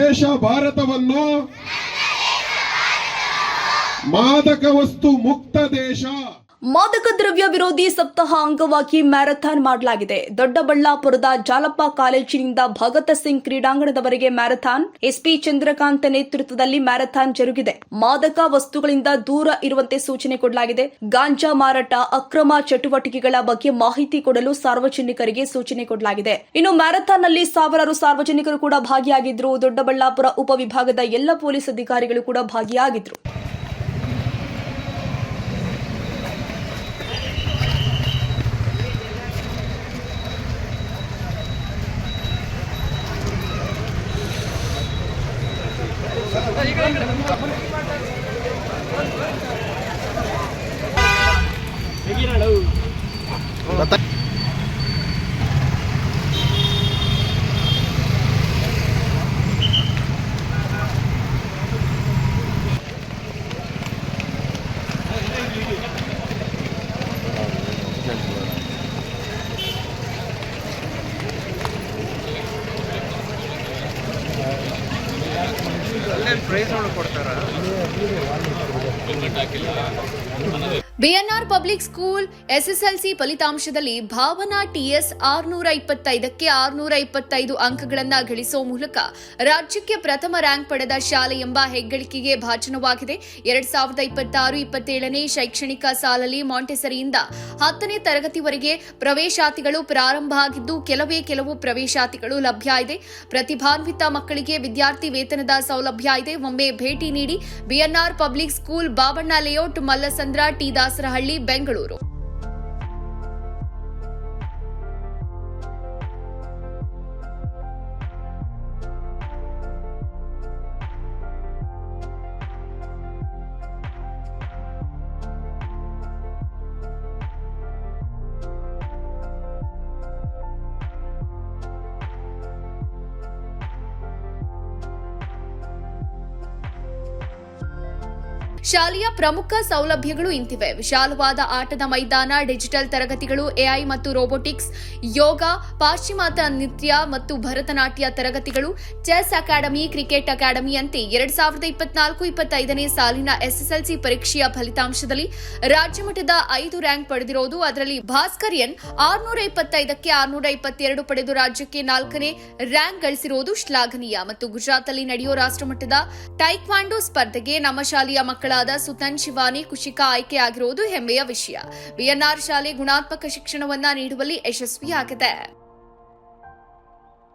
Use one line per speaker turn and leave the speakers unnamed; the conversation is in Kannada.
ದೇಶ ಭಾರತವನ್ನು ಮಾದಕ ವಸ್ತು ಮುಕ್ತ ದೇಶ.
ಮಾದಕ ದ್ರವ್ಯ ವಿರೋಧಿ ಸಪ್ತಾಹ ಅಂಗವಾಗಿ ಮ್ಯಾರಥಾನ್ ಮಾಡಲಾಗಿದೆ. ದೊಡ್ಡಬಳ್ಳಾಪುರದ ಜಾಲಪ್ಪ ಕಾಲೇಜಿನಿಂದ ಭಗತ್ ಸಿಂಗ್ ಕ್ರೀಡಾಂಗಣದವರೆಗೆ ಮ್ಯಾರಥಾನ್. ಎಸ್ಪಿ ಚಂದ್ರಕಾಂತ್ ನೇತೃತ್ವದಲ್ಲಿ ಮ್ಯಾರಥಾನ್ ಜರುಗಿದೆ. ಮಾದಕ ವಸ್ತುಗಳಿಂದ ದೂರ ಇರುವಂತೆ ಸೂಚನೆ ಕೊಡಲಾಗಿದೆ. ಗಾಂಜಾ ಮಾರಾಟ, ಅಕ್ರಮ ಚಟುವಟಿಕೆಗಳ ಬಗ್ಗೆ ಮಾಹಿತಿ ಕೊಡಲು ಸಾರ್ವಜನಿಕರಿಗೆ ಸೂಚನೆ ಕೊಡಲಾಗಿದೆ. ಇನ್ನು ಮ್ಯಾರಥಾನ್ನಲ್ಲಿ ಸಾವಿರಾರು ಸಾರ್ವಜನಿಕರು ಕೂಡ ಭಾಗಿಯಾಗಿದ್ದರು. ದೊಡ್ಡಬಳ್ಳಾಪುರ ಉಪವಿಭಾಗದ ಎಲ್ಲ ಪೊಲೀಸ್ ಅಧಿಕಾರಿಗಳು ಕೂಡ ಭಾಗಿಯಾಗಿದ್ದರು.
ಬಿಎನ್ಆರ್ ಪಬ್ಲಿಕ್ ಸ್ಕೂಲ್ ಎಸ್ಎಸ್ಎಲ್ಸಿ ಫಲಿತಾಂಶದಲ್ಲಿ ಭಾವನಾ ಟಿಎಸ್ 625ಕ್ಕೆ 625 ಅಂಕಗಳನ್ನು ಗಳಿಸುವ ಮೂಲಕ ರಾಜ್ಯಕ್ಕೆ ಪ್ರಥಮ ರ್ಯಾಂಕ್ ಪಡೆದ ಶಾಲೆ ಎಂಬ ಹೆಗ್ಗಳಿಕೆಗೆ ಭಾಜನವಾಗಿದೆ. 2026-27ನೇ ಶೈಕ್ಷಣಿಕ ಸಾಲಲ್ಲಿ ಮಾಂಟೆಸರಿಯಿಂದ 10ನೇ ತರಗತಿವರೆಗೆ ಪ್ರವೇಶಾತಿಗಳು ಪ್ರಾರಂಭ ಆಗಿದ್ದು ಕೆಲವು ಪ್ರವೇಶಾತಿಗಳು ಲಭ್ಯ ಇದೆ. ಪ್ರತಿಭಾನ್ವಿತ ಮಕ್ಕಳಿಗೆ ವಿದ್ಯಾರ್ಥಿ ವೇತನದ ಸೌಲಭ್ಯ ಇದೆ. ಒಮ್ಮೆ ಭೇಟಿ ನೀಡಿ. BNR public school, Babanna layout, Mallasandra, T Dasarahalli, Bengaluru. ಶಾಲೆಯ ಪ್ರಮುಖ ಸೌಲಭ್ಯಗಳು ಇಂತಿವೆ. ವಿಶಾಲವಾದ ಆಟದ ಮೈದಾನ, ಡಿಜಿಟಲ್ ತರಗತಿಗಳು, ಎಐ ಮತ್ತು ರೋಬೋಟಿಕ್ಸ್, ಯೋಗ, ಪಾಶ್ಚಿಮಾತ್ಯ ನೃತ್ಯ ಮತ್ತು ಭರತನಾಟ್ಯ ತರಗತಿಗಳು, ಚೆಸ್ ಅಕಾಡೆಮಿ, ಕ್ರಿಕೆಟ್ ಅಕಾಡೆಮಿಯಂತೆ 2024-25ನೇ ಸಾಲಿನ ಎಸ್ಎಸ್ಎಲ್ಸಿ ಪರೀಕ್ಷೆಯ ಫಲಿತಾಂಶದಲ್ಲಿ ರಾಜ್ಯಮಟ್ಟದ 5 ರ್ಯಾಂಕ್ ಪಡೆದಿರುವುದು. ಅದರಲ್ಲಿ ಭಾಸ್ಕರ್ಯನ್ 625ಕ್ಕೆ 622 ಪಡೆದು ರಾಜ್ಯಕ್ಕೆ 4ನೇ ರ್ಯಾಂಕ್ ಗಳಿಸಿರುವುದು ಶ್ಲಾಘನೀಯ. ಮತ್ತು ಗುಜರಾತ್ನಲ್ಲಿ ನಡೆಯುವ ರಾಷ್ಟ್ರಮಟ್ಟದ ಟೈಕ್ವಾಂಡೋ ಸ್ಪರ್ಧೆಗೆ ನಮ್ಮ ಶಾಲೆಯ ಮಕ್ಕಳಾದ ಸುತನ್, ಶಿವಾನಿ, ಕುಶಿಕಾ ಆಯ್ಕೆಯಾಗಿರುವುದು ಹೆಮ್ಮೆಯ ವಿಷಯ. ಬಿಎನ್ಆರ್ ಶಾಲೆ ಗುಣಾತ್ಮಕ ಶಿಕ್ಷಣವನ್ನ ನೀಡುವಲ್ಲಿ ಯಶಸ್ವಿಯಾಗಿದೆ.